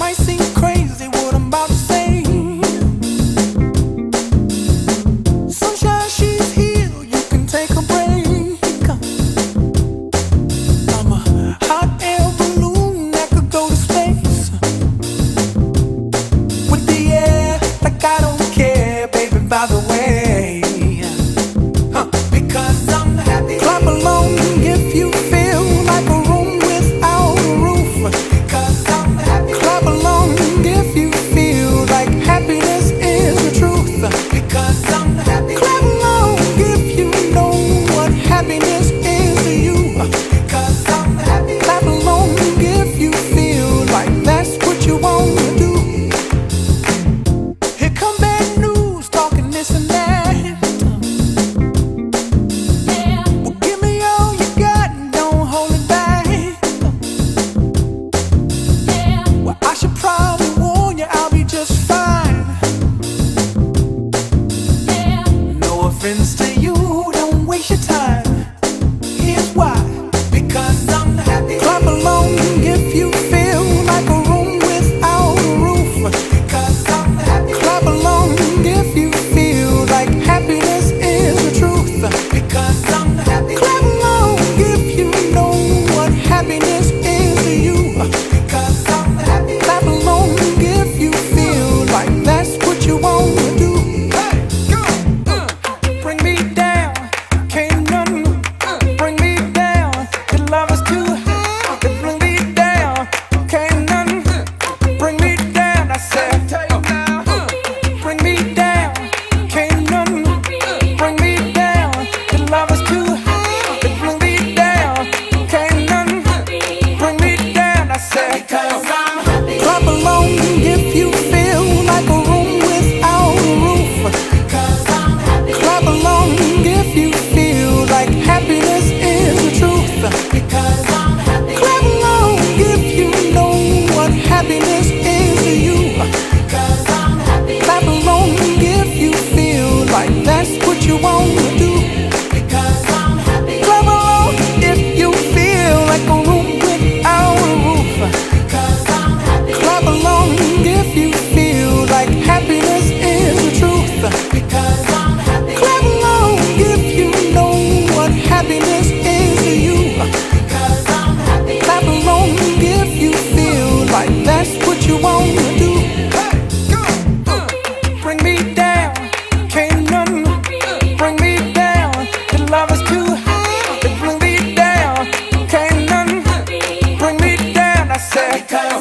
might seem crazy what I'm about to say. Sunshine, she's here, you can take a break. I'm a hot air balloon that could go to space with the air, like I don't care, baby, by the way. Because I'm happy. Clap along if you feel like a room without a roof. Because I'm happy. Clap along if you feel like happiness is the truth. Because I'm happy. Clap along if you know what happiness is to you. Because I'm happy. Clap along if you feel like that's what you want to do. Here come bad news, talking this and that. To you, don't waste your time. Here's why. Because I'm happy. Clap along if you feel like a room without a roof. Because I'm happy. Clap along if you feel like happiness is the truth. Because I'm happy. Clap along if you know what happiness is to you. Because I'm happy. Clap along if you feel like that's what you want to do. Because